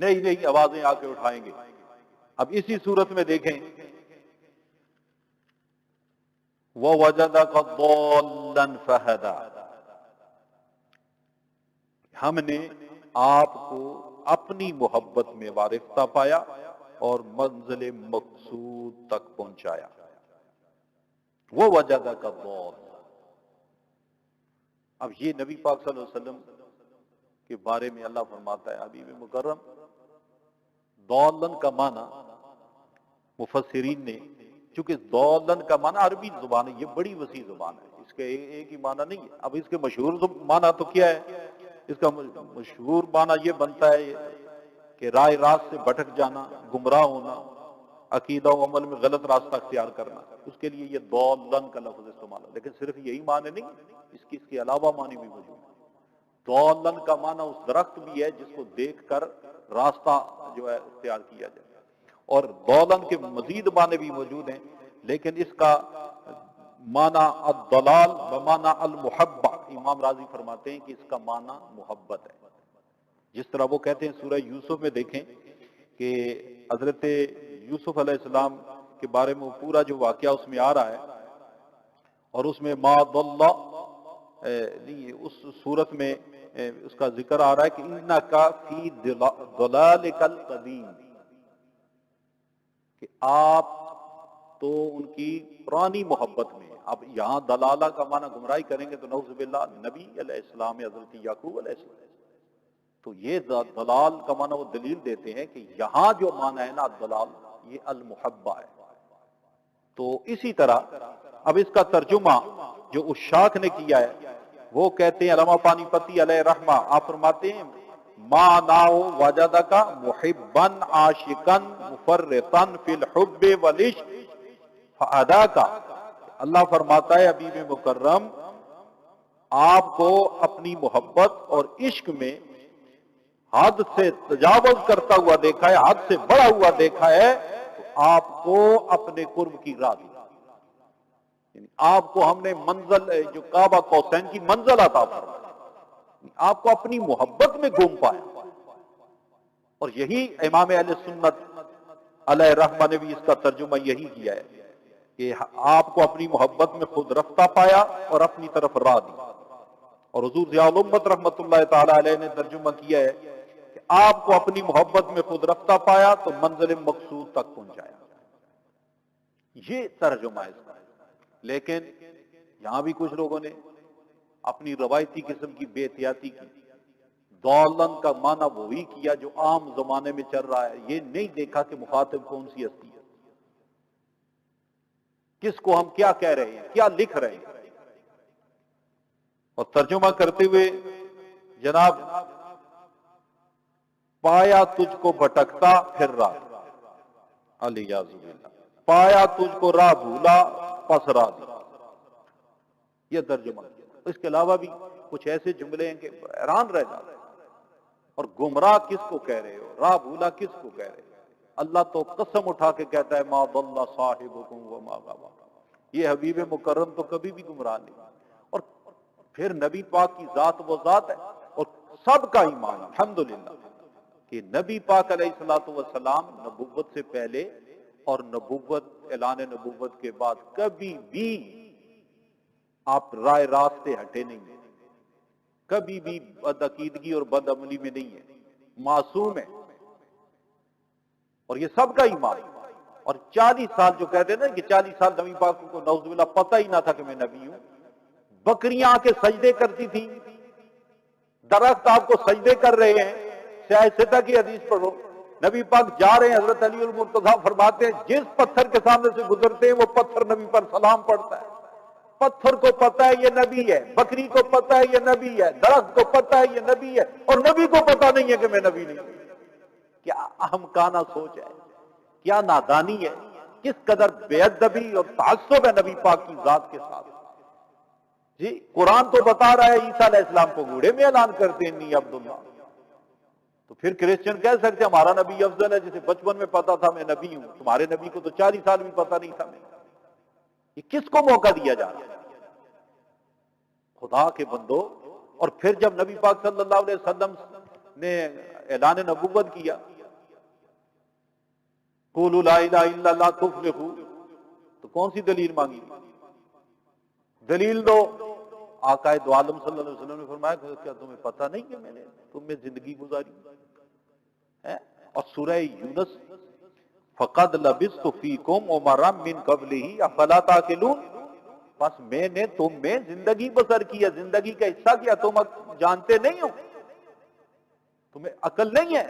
نئی نئی آوازیں آ کے اٹھائیں گے. اب اسی صورت میں دیکھیں وَوَجَدَكَ ضَالًّا فَهَدَىٰ، ہم نے آپ کو اپنی محبت میں وارفتہ پایا اور منزل مقصود تک پہنچایا. وہ وجدک ضالا. اب یہ نبی پاک صلی اللہ علیہ وسلم کے بارے میں اللہ فرماتا ہے حبیب مکرم. ضالن کا معنی مفسرین نے، چونکہ ضالن کا معنی عربی زبان ہے، یہ بڑی وسیع زبان ہے، اس کے ایک ہی معنی نہیں ہے. اب اس کے مشہور معنی تو کیا ہے؟ اس کا مشہور معنی یہ بنتا ہے کہ راہ راست سے بھٹک جانا، گمراہ ہونا، عقیدہ و عمل میں غلط راستہ اختیار کرنا. اس کے لیے یہ ضالن کا لفظ استعمال ہے. لیکن صرف یہی معنی نہیں، اس کے علاوہ معنی بھی موجود ہے. ضالن کا معنی اس درخت بھی ہے جس کو دیکھ کر راستہ جو ہے اختیار کیا جائے، اور ضالن کے مزید معنی بھی موجود ہیں، لیکن اس کا معنی الضلال بمعنی المحبہ. امام راضی فرماتے ہیں کہ اس کا معنی محبت ہے. جس طرح وہ کہتے ہیں سورہ یوسف میں دیکھیں کہ حضرت یوسف علیہ السلام کے بارے میں پورا جو واقعہ اس میں آ رہا ہے، اور اس میں ما ضل، اس صورت میں اس کا ذکر آ رہا ہے کہ انکا فی ضلالک القدیم، کہ آپ تو ان کی پرانی محبت میں. اب یہاں دلالہ کا معنی گمراہی کریں گے تو نعوذ باللہ نبی علیہ السلام حضرت یعقوب علیہ السلام. تو یہ دلال کا معنی وہ دلیل دیتے ہیں کہ یہاں جو معنی ہے نا دلال، یہ المحبہ ہے. تو اسی طرح اب اس کا ترجمہ جو اشاق نے کیا ہے، وہ کہتے ہیں علامہ پانی پتی علیہ رحمہ، آپ فرماتے ہیں معناؤ وجدک محبا عاشقا مفرطا فی الحب والعشق فاداک. اللہ فرماتا ہے حبیب مکرم آپ کو اپنی محبت اور عشق میں حد سے تجاوز کرتا ہوا دیکھا ہے، حد سے بڑا ہوا دیکھا ہے، تو آپ کو اپنے قرب کی راہ دی. یعنی آپ کو ہم نے منزل جو کعبہ قوسین کی منزل عطا فرمائی، آپ کو اپنی محبت میں گھوم پایا. اور یہی امام اہل سنت علیہ رحمہ نے بھی اس کا ترجمہ یہی کیا ہے کہ آپ کو اپنی محبت میں خود رفتہ پایا اور اپنی طرف راہ دی. اور حضور ضیاء الامت رحمۃ اللہ تعالی علیہ نے ترجمہ کیا ہے کہ آپ کو اپنی محبت میں خود رفتہ پایا تو منزل مقصود تک پہنچایا. یہ ترجمہ ہے اس کا. لیکن یہاں بھی کچھ لوگوں نے اپنی روایتی قسم کی بے احتیاطی کی، ضالن کا معنی وہی کیا جو عام زمانے میں چل رہا ہے. یہ نہیں دیکھا کہ مخاطب کون سی ہستی ہے، کس کو ہم کیا کہہ رہے ہیں، کیا لکھ رہے ہیں. اور ترجمہ کرتے ہوئے جناب پایا تجھ کو بھٹکتا پھر راہ، علیہ باللہ، پایا تجھ کو راہ بھولا پس راہ دی. یہ ترجمہ. اس کے علاوہ بھی کچھ ایسے جملے ہیں کہ حیران رہ جاتے ہیں. اور گمراہ کس کو کہہ رہے ہو، راہ بھولا کس کو کہہ رہے ہو؟ اللہ تو قسم اٹھا کے کہتا ہے ما ضل صاحبکم وما غوی. یہ حبیب مکرم تو کبھی بھی گمراہ نہیں. اور پھر نبی پاک کی ذات وہ ذات ہے، اور سب کا ایمان الحمدللہ کہ نبی پاک علیہ الصلوۃ والسلام نبوت سے پہلے اور نبوت اعلان نبوت کے بعد کبھی بھی آپ رائے راستے ہٹے نہیں ہیں، کبھی بھی بدعقیدگی اور بد عملی میں نہیں ہے، معصوم ہے. اور یہ سب کا ایمان. اور 40 سال جو کہتے ہیں نا کہ 40 سال نبی پاک کو نعوذ باللہ پتہ ہی نہ تھا کہ میں نبی ہوں. بکریاں آ کے سجدے کرتی تھی، درخت آپ کو سجدے کر رہے ہیں. سیاستہ کی حدیث پڑھو، نبی پاک جا رہے ہیں، حضرت علی المرتضیٰ فرماتے ہیں جس پتھر کے سامنے سے گزرتے ہیں وہ پتھر نبی پر سلام پڑھتا ہے. پتھر کو پتہ ہے یہ نبی ہے، بکری کو پتہ ہے یہ نبی ہے، درخت کو پتہ ہے یہ نبی ہے، اور نبی کو پتہ نہیں ہے کہ میں نبی نہیں ہوں. کیا احمقانہ سوچ ہے، کیا نادانی ہے، کس قدر بے ادبی اور تعصب ہے نبی پاک کی ذات کے ساتھ. جی قرآن تو بتا رہا ہے عیسیٰ علیہ السلام کو بوڑھے میں اعلان کرتے ہیں انی عبداللہ. تو پھر کرسچن کہہ سکتے ہیں ہمارا نبی افضل ہے، جسے بچپن میں پتا تھا میں نبی ہوں، تمہارے نبی کو تو 40 سال بھی پتا نہیں تھا. میں یہ کس کو موقع دیا جا رہا ہے خدا کے بندو. اور پھر جب نبی پاک صلی اللہ علیہ وسلم نے اعلان نبوت کیا، قولوا لا الہ الا اللہ تفلحوا، تو کون سی دلیل مانگی؟ دلیل دو. آقا دو عالم صلی اللہ علیہ وسلم نے فرمایا کہ کیا تمہیں پتہ نہیں کہ میں نے تم میں زندگی گزاری ہے؟ اور سورہ یونس فقد لبثت فیکم عمرا من قبلہ افلا تعقلون، بس میں نے تم میں زندگی بسر کی ہے، زندگی کا حصہ کیا تم جانتے نہیں ہو، تمہیں عقل نہیں ہے۔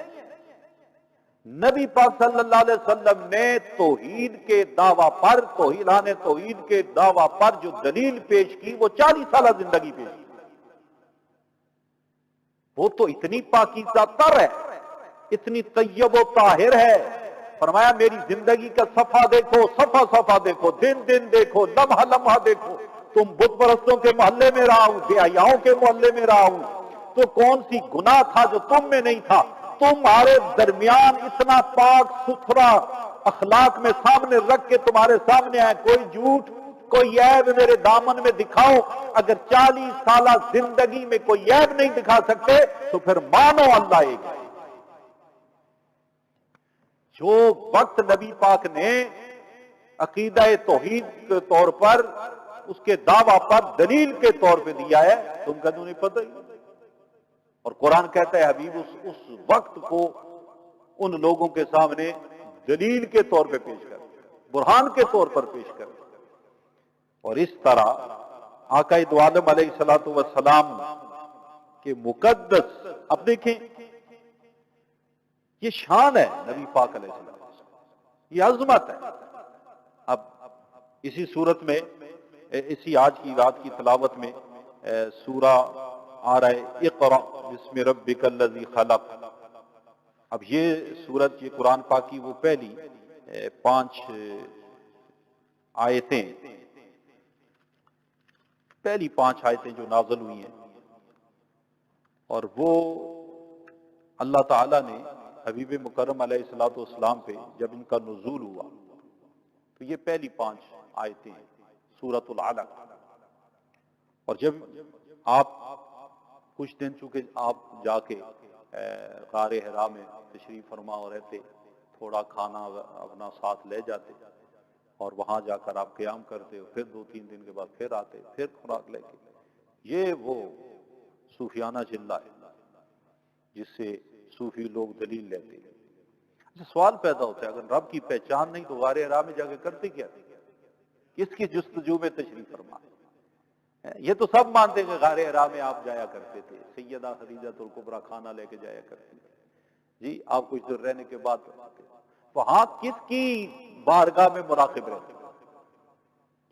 نبی پاک صلی اللہ علیہ وسلم نے توحید کے دعویٰ پر، توحید کے دعویٰ پر جو دلیل پیش کی وہ 40 سالہ زندگی پیش کی، وہ تو اتنی پاکیزہ تر ہے، اتنی طیب و طاہر ہے۔ فرمایا میری زندگی کا صفحہ دیکھو، صفحہ دیکھو، دن دیکھو، لمحہ دیکھو، تم بت پرستوں کے محلے میں رہا ہوں، بے حیاؤں کے محلے میں رہا ہوں، تو کون سی گناہ تھا جو تم میں نہیں تھا؟ تمہارے درمیان اتنا پاک ستھرا اخلاق میں سامنے رکھ کے تمہارے سامنے آئے، کوئی جھوٹ کوئی عیب میرے دامن میں دکھاؤ، اگر 40 سالہ زندگی میں کوئی عیب نہیں دکھا سکتے تو پھر مانو اللہ ایک ہے۔ جو وقت نبی پاک نے عقیدہ توحید کے طور پر، اس کے دعویٰ پر دلیل کے طور پہ دیا ہے، تم کہتے نہیں پتہ ہی۔ اور قرآن کہتا ہے حبیب اس وقت کو ان لوگوں کے سامنے دلیل کے طور پہ پیش کر، برہان کے طور پر پیش کر۔ اور اس طرح آقا دو عالم علیہ الصلوۃ والسلام کے مقدس، اب دیکھیں یہ شان ہے نبی پاک علیہ السلام، یہ عظمت ہے۔ اب اسی صورت میں، اسی آج کی رات کی تلاوت میں سورہ آ رہا ہے اقرأ بسم ربک الذی خلق۔ اب یہ سورت، یہ قرآن پاک کی وہ پہلی 5 آیتیں، پہلی 5 آیتیں جو نازل ہوئی ہیں، اور وہ اللہ تعالیٰ نے حبیب مکرم علیہ الصلوۃ والسلام پہ جب ان کا نزول ہوا تو یہ پہلی 5 آیتیں ہیں سورۃ العلق۔ اور جب آپ کچھ دن چونکہ آپ جا کے غار حرا میں تشریف فرما ہو رہتے، تھوڑا کھانا اپنا ساتھ لے جاتے اور وہاں جا کر آپ قیام کرتے ہو، پھر 2-3 دن کے بعد پھر آتے، پھر خوراک لے کے۔ یہ وہ صوفیانہ چلہ ہے جس سے صوفی لوگ دلیل لیتے ہیں۔ سوال پیدا ہوتا ہے اگر رب کی پہچان نہیں تو غار حرا میں جا کے کرتے کیا؟ کس کی جستجو میں تشریف فرما؟ یہ تو سب مانتے ہیں کہ غار حرا میں آپ جایا کرتے تھے، سیدہ خدیجہ الکبریٰ کھانا لے کے جایا کرتی تھی، جی آپ کچھ دیر رہنے کے بعد وہاں کس کی بارگاہ میں مراقب رہتے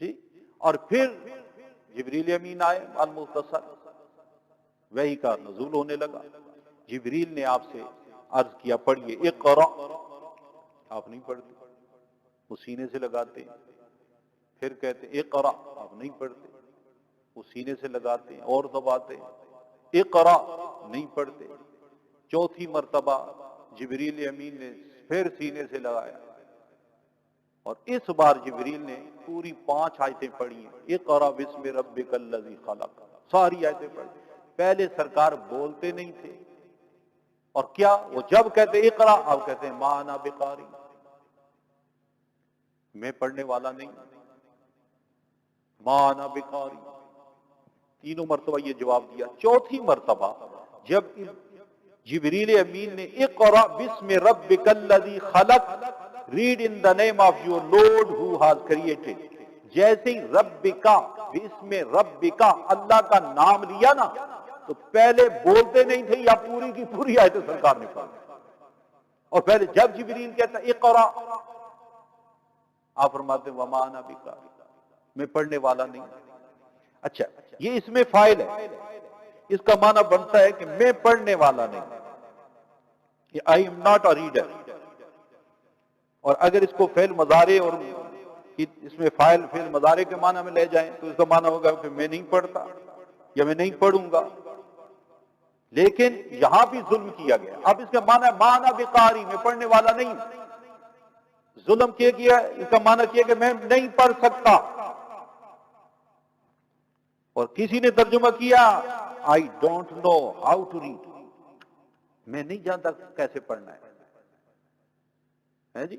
جی؟ اور پھر جبریل امین آئے المختصر، وحی کا نزول ہونے لگا، جبریل نے آپ سے عرض کیا پڑھیے اقرأ، آپ نہیں پڑھتے، وہ سینے سے لگاتے ہیں، پھر کہتے ہیں اقرأ، آپ نہیں پڑھتے، وہ سینے سے لگاتے ہیں اور دباتے ہیں، اقرأ نہیں پڑھتے، چوتھی مرتبہ جبریل امین نے پھر سینے سے لگایا، اور اس بار جبریل نے پوری 5 آیتیں پڑھی ہیں، اقرأ بسم ربک الذی خلق، ساری آیتیں پڑھی۔ پہلے سرکار بولتے نہیں تھے، اور کیا وہ جب کہتے اقرأ آپ کہتے ہیں ما انا بقاری، میں پڑھنے والا نہیں، ما انا بقاری، 3 مرتبہ یہ جواب دیا۔ چوتھی مرتبہ جب جبریل امین نے اقرأ بسم ربک الذی خلق، read in the name of your Lord who has created, جیسے ہی ربکا بسم ربکا اللہ کا نام لیا نا تو پہلے بولتے نہیں تھے، یا پوری کی پوری آیت سرکار نے پڑھی، اور پہلے جب جبریل کہتا اقرأ آپ فرماتے وما انا بقاری، میں پڑھنے والا نہیں۔ اچھا یہ اس میں فاعل ہے، اس کا معنی بنتا ہے کہ میں پڑھنے والا نہیں، I am not a reader۔ اور اگر اس کو فعل مضارع اور اس میں فاعل فعل مضارع کے معنی میں لے جائیں تو اس کا معنی ہوگا کہ میں نہیں پڑھتا یا میں نہیں پڑھوں گا، لیکن یہاں بھی ظلم کیا گیا۔ اب اس کا معنی ہے ما انا بقاری، میں پڑھنے والا نہیں، ظلم کیا اس کا معنی کیا کہ میں نہیں پڑھ سکتا، اور کسی نے ترجمہ کیا I don't know how to read، میں نہیں جانتا کیسے پڑھنا ہے جی،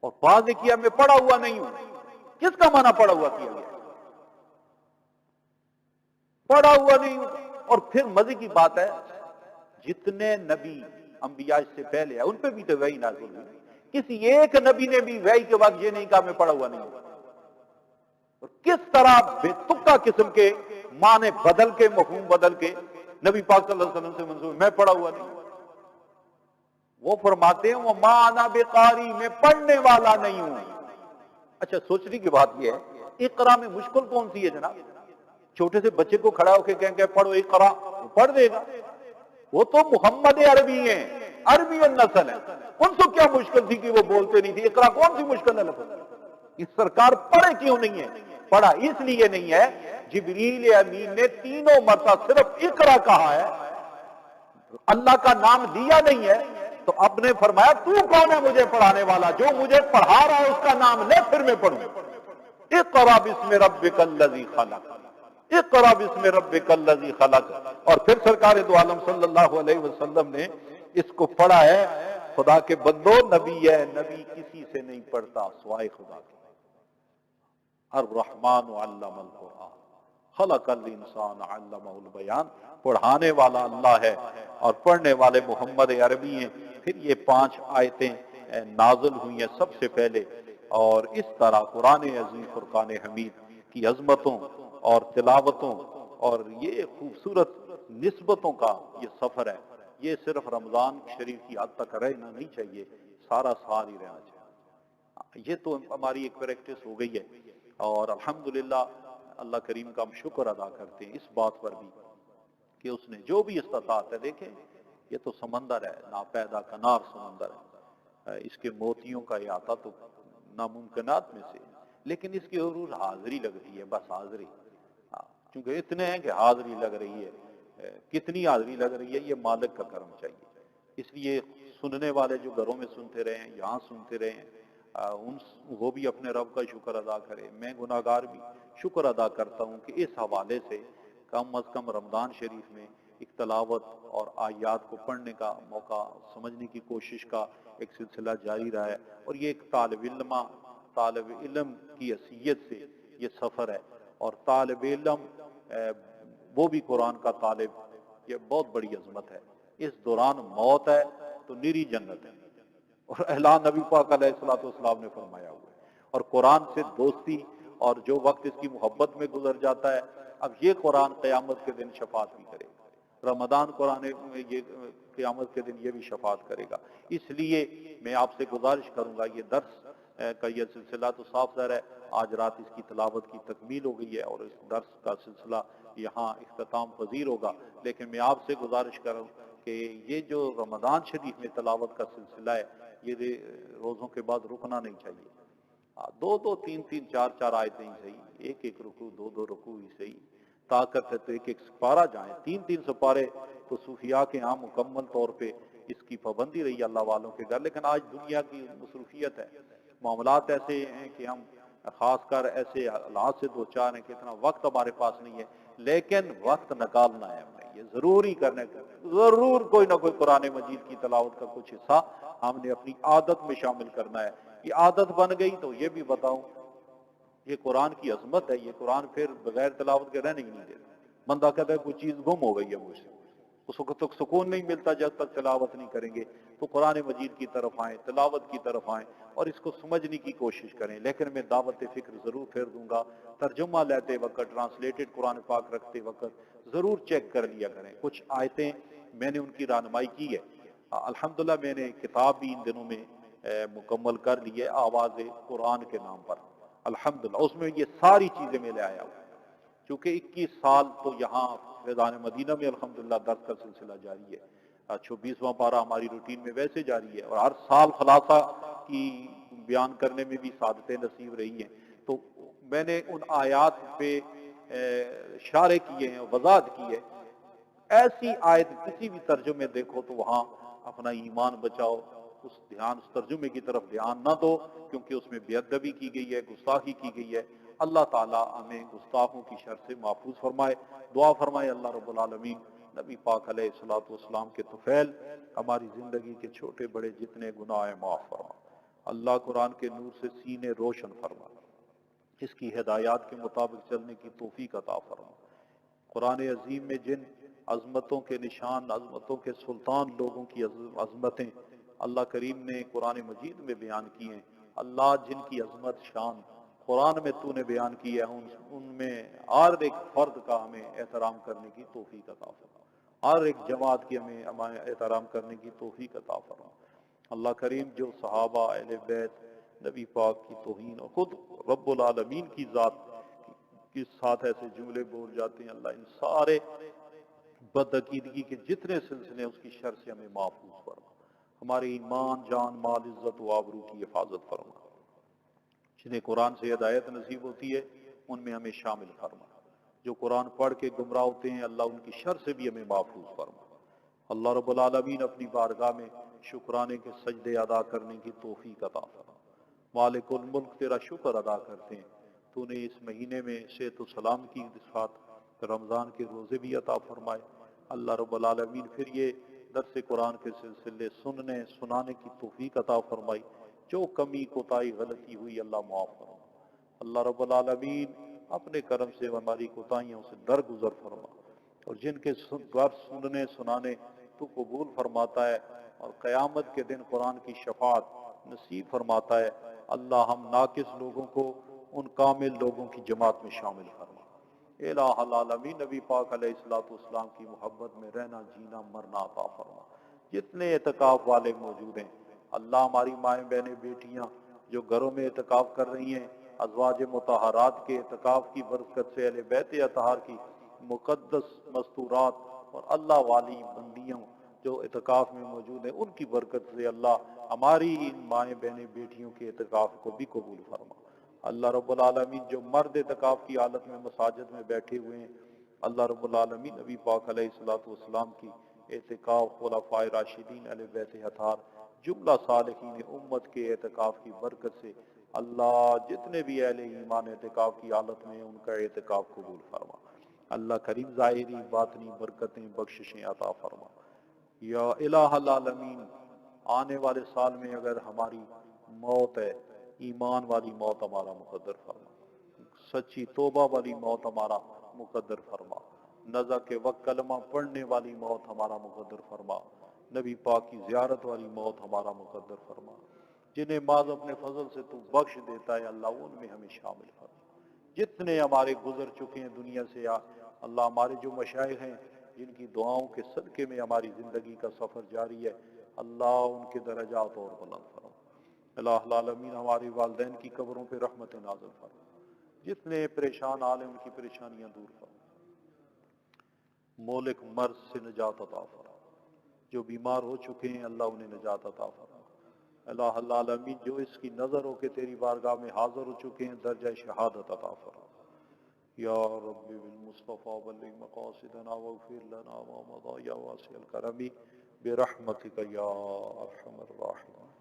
اور بعض نے کیا میں پڑھا ہوا نہیں ہوں۔ کس کا معنی پڑھا ہوا کیا گیا؟ پڑھا ہوا نہیں ہوتا۔ اور پھر مزے کی بات ہے، جتنے نبی انبیاء اس سے پہلے ہیں ان پہ بھی تو وحی نازل ہوئی، کسی ایک نبی نے بھی وحی کے وقت یہ نہیں کہا میں پڑھا ہوا نہیں ہوں۔ اور کس طرح بے تکا قسم کے معنی بدل کے، مفہوم بدل کے نبی پاک صلی اللہ علیہ وسلم سے منسوب، میں پڑھا ہوا نہیں ہوں۔ وہ فرماتے ہیں وما انا بقاری، میں پڑھنے والا نہیں ہوں۔ اچھا سوچنے کی بات یہ ہے، اقرا میں مشکل کون سی ہے جناب؟ چھوٹے سے بچے کو کھڑا ہو کے کہیں کہ پڑھو اقرا، وہ پڑھ دے گا۔ وہ تو محمد عربی ہیں، عربی النسل ہیں، ان سے کیا مشکل تھی کہ وہ بولتے نہیں تھے؟ اقرا کون سی مشکل ہے لفظ؟ اس سرکار پڑھے کیوں نہیں ہے؟ پڑھا اس لیے نہیں ہے، جبریل امین نے تینوں مرتبہ صرف اقرا کہا ہے، اللہ کا نام دیا نہیں ہے۔ تو اب نے فرمایا تو کون ہے مجھے پڑھانے والا؟ جو مجھے پڑھا رہا ہے اس کا نام لے پھر میں پڑھوں۔ اقرا بسم ربک الذی خلق، اقرا بسم ربک الذی خلق۔ اور پھر سرکار دو عالم صلی اللہ علیہ وسلم نے اس کو پڑھا ہے، خدا کے بندو نبی ہے، نبی کسی سے نہیں پڑھتا سوائے خدا کے۔ الرحمن علم القرآن خلق الانسان علمہ البیان، پڑھانے والا اللہ ہے اور پڑھنے والے محمد عربی ہیں۔ پھر یہ 5 آیتیں نازل ہوئی ہیں سب سے پہلے، اور اس طرح قرآن عظیم فرقان حمید کی عظمتوں اور تلاوتوں اور یہ خوبصورت نسبتوں کا یہ سفر ہے، یہ صرف رمضان شریف کی حد تک رہنا نہیں چاہیے، سارا سال ہی رہنا چاہیے۔ یہ تو ہماری ایک پریکٹس ہو گئی ہے، اور الحمدللہ اللہ کریم کا ہم شکر ادا کرتے ہیں اس بات پر بھی کہ اس نے جو بھی استطاعت ہے، دیکھیں یہ تو سمندر ہے، ناپیدا کنار سمندر ہے، اس کے موتیوں کا احاطہ تو ناممکنات میں سے، لیکن اس کی ضرور حاضری لگ رہی ہے، بس حاضری، چونکہ اتنے ہیں کہ حاضری لگ رہی ہے، کتنی حاضری لگ رہی ہے یہ مالک کا کرم چاہیے۔ اس لیے سننے والے جو گھروں میں سنتے رہے ہیں، یہاں سنتے رہے ہیں، وہ بھی اپنے رب کا شکر ادا کرے، میں گناہگار بھی شکر ادا کرتا ہوں کہ اس حوالے سے کم از کم رمضان شریف میں ایک تلاوت اور آیات کو پڑھنے کا موقع، سمجھنے کی کوشش کا ایک سلسلہ جاری رہا ہے، اور یہ ایک طالب علم کی حیثیت سے یہ سفر ہے، اور طالب علم وہ بھی قرآن کا طالب، یہ بہت بڑی عظمت ہے۔ اس دوران موت ہے تو نیری جنت ہے، اور اعلان نبی پاک علیہ الصلوۃ والسلام نے فرمایا ہوا ہے، اور قرآن سے دوستی اور جو وقت اس کی محبت میں گزر جاتا ہے، اب یہ قرآن قیامت کے دن شفاعت بھی کرے گا، رمضان قرآن میں یہ قیامت کے دن یہ بھی شفاعت کرے گا۔ اس لیے میں آپ سے گزارش کروں گا، یہ درس کا یہ سلسلہ تو صاف ظاہر ہے آج رات اس کی تلاوت کی تکمیل ہو گئی ہے، اور اس درس کا سلسلہ یہاں اختتام پذیر ہوگا، لیکن میں آپ سے گزارش کروں کہ یہ جو رمضان شریف میں تلاوت کا سلسلہ ہے، یہ روزوں کے بعد رکنا نہیں چاہیے، 2 3 4 آیتیں ہی صحیح، ایک رکوع 2 رکوع ہی صحیح، طاقت ہے تو ایک سپارہ جائیں، 3 سپارے تو صوفیاء کے ہاں مکمل طور پہ اس کی پابندی رہی اللہ والوں کے گھر، لیکن آج دنیا کی مصروفیت ہے، معاملات ایسے ہیں کہ ہم خاص کر ایسے حالات سے دوچار ہیں کہ اتنا وقت ہمارے پاس نہیں ہے، لیکن وقت نکالنا ہے ہم نے، یہ ضروری کرنے کا، ضرور کوئی نہ کوئی قرآن مجید کی تلاوت کا کچھ حصہ ہم نے اپنی عادت میں شامل کرنا ہے۔ یہ عادت بن گئی تو یہ بھی بتاؤں، یہ قرآن کی عظمت ہے، یہ قرآن پھر بغیر تلاوت کے رہنے ہی نہیں دیتا، بندہ کہتا ہے کوئی چیز گم ہو گئی ہے مجھ سے، اس وقت تک سکون نہیں ملتا جب تک تلاوت نہیں کریں گے۔ تو قرآن مجید کی طرف آئیں، تلاوت کی طرف آئیں اور اس کو سمجھنے کی کوشش کریں، لیکن میں دعوت فکر ضرور پھیر دوں گا، ترجمہ لیتے وقت، ٹرانسلیٹڈ قرآن پاک رکھتے وقت ضرور چیک کر لیا کریں، کچھ آیتیں میں نے ان کی رہنمائی کی ہے، الحمدللہ میں نے کتاب بھی ان دنوں میں مکمل کر لی ہے، آواز قرآن کے نام پر، الحمدللہ اس میں یہ ساری چیزیں میں لے آیا ہوں، چونکہ 21 سال تو یہاں فیضان مدینہ میں الحمدللہ درس کا سلسلہ جاری ہے، 26واں پارہ ہماری روٹین میں ویسے جاری ہے، اور ہر سال خلاصہ کی بیان کرنے میں بھی سعادتیں نصیب رہی ہیں، تو میں نے ان آیات پہ اشارے کیے ہیں، وضاحت کی ہے، ایسی آیت کسی بھی ترجمے دیکھو تو وہاں اپنا ایمان بچاؤ، اس ترجمے کی طرف دھیان نہ دو، کیونکہ اس میں بے ادبی کی گئی ہے، گستاخی کی گئی ہے۔ اللہ تعالیٰ ہمیں گستاخوں کی شر سے محفوظ فرمائے، دعا فرمائے اللہ رب العالمین نبی پاک علیہ الصلوۃ والسلام کے طفیل ہماری زندگی کے چھوٹے بڑے جتنے گناہ ہیں معاف فرما، اللہ قرآن کے نور سے سینے روشن فرما، اس کی ہدایات کے مطابق چلنے کی توفیق عطا فرما، قرآن عظیم میں جن عظمتوں کے نشان، عظمتوں کے سلطان لوگوں کی عظمتیں اللہ کریم نے قرآن مجید میں بیان کی ہیں، اللہ جن کی عظمت شان قرآن میں تو نے بیان کی ہے، ان میں ہر ایک فرد کا ہمیں احترام کرنے کی توفیق عطا فرما، ہر ایک جماعت کی ہمیں احترام کرنے کی توفیق عطا فرما۔ اللہ کریم جو صحابہ، اہل بیت، نبی پاک کی توہین اور خود رب العالمین کی ذات کے ساتھ ایسے جملے بول جاتے ہیں، اللہ ان سارے بدعقیدگی کے جتنے سلسلے ہیں اس کی شر سے ہمیں محفوظ فرما، ہمارے ایمان، جان، مال، عزت و آبرو کی حفاظت فرما، جنہیں قرآن سے ہدایت نصیب ہوتی ہے ان میں ہمیں شامل فرما، جو قرآن پڑھ کے گمراہ ہوتے ہیں اللہ ان کی شر سے بھی ہمیں محفوظ فرما۔ اللہ رب العالمین اپنی بارگاہ میں شکرانے کے سجدے ادا کرنے کی توفیق عطا فرما۔ مالک الملک تیرا شکر ادا کرتے ہیں، تو نے اس مہینے میں صحت و سلام کی ساتھ رمضان کے روزے بھی عطا فرمائے۔ اللہ رب العالمین پھر یہ درس قرآن کے سلسلے سننے سنانے کی توفیق عطا فرمائی، جو کمی کوتاہی غلطی ہوئی اللہ معاف فرما۔ اللہ رب العالمین اپنے کرم سے ہماری کوتاہیوں سے درگزر فرما، اور جن کے گھر سننے سنانے تو قبول فرماتا ہے اور قیامت کے دن قرآن کی شفاعت نصیب فرماتا ہے، اللہ ہم ناقص لوگوں کو ان کامل لوگوں کی جماعت میں شامل فرما۔ الہ العالمین نبی پاک علیہ الصلوۃ والسلام کی محبت میں رہنا، جینا، مرنا عطا فرما۔ جتنے اعتکاف والے موجود ہیں اللہ، ہماری مائیں بہنیں بیٹیاں جو گھروں میں اعتکاف کر رہی ہیں، ازواج مطہرات کے اعتکاف کی برکت سے، اہل بیت اطہار کی مقدس مستورات اور اللہ والی بندیوں جو اعتکاف میں موجود ہیں ان کی برکت سے اللہ ہماری ان مائیں بہنیں بیٹیوں کے اعتکاف کو بھی قبول فرما۔ اللہ رب العالمین جو مرد اعتکاف کی حالت میں مساجد میں بیٹھے ہوئے ہیں، اللہ رب العالمین نبی پاک علیہ الصلوۃ والسلام کی اعتکاف، خلفائے راشدین، اہل بیت اطہار، جملہ صالحین امت کے اعتکاف کی برکت سے اللہ جتنے بھی اہل ایمان اعتکاف کی حالت میں ہیں ان کا اعتکاف قبول فرما۔ اللہ کریم ظاہری باطنی برکتیں بخششیں عطا فرما۔ یا الہ العالمین آنے والے سال میں اگر ہماری موت ہے، ایمان والی موت ہمارا مقدر فرما، سچی توبہ والی موت ہمارا مقدر فرما، نزا کے وقت کلمہ پڑھنے والی موت ہمارا مقدر فرما، نبی پاک کی زیارت والی موت ہمارا مقدر فرما، جنہیں بعض اپنے فضل سے تو بخش دیتا ہے اللہ ان میں ہمیں شامل فرما۔ جتنے ہمارے گزر چکے ہیں دنیا سے اللہ، ہمارے جو مشائخ ہیں جن کی دعاؤں کے صدقے میں ہماری زندگی کا سفر جاری ہے اللہ ان کے درجات اور بلند فرما۔ الہ العالمین ہمارے والدین کی قبروں پہ رحمت نازل فرما، جتنے پریشان حال ہیں ان کی پریشانیاں دور فرما، مولک مرض سے نجات عطا فرما، جو بیمار ہو چکے ہیں اللہ انہیں نجات عطا فرما۔ الہ العالمین جو اس کی نظر ہو کے تیری بارگاہ میں حاضر ہو چکے ہیں درجہ شہادت عطا فرما۔ یا رب بالمصطفیٰ بلغ مقاصدنا واغفر لنا ما مضى یا واسع الکرم برحمتک یا ارحم الراحمین۔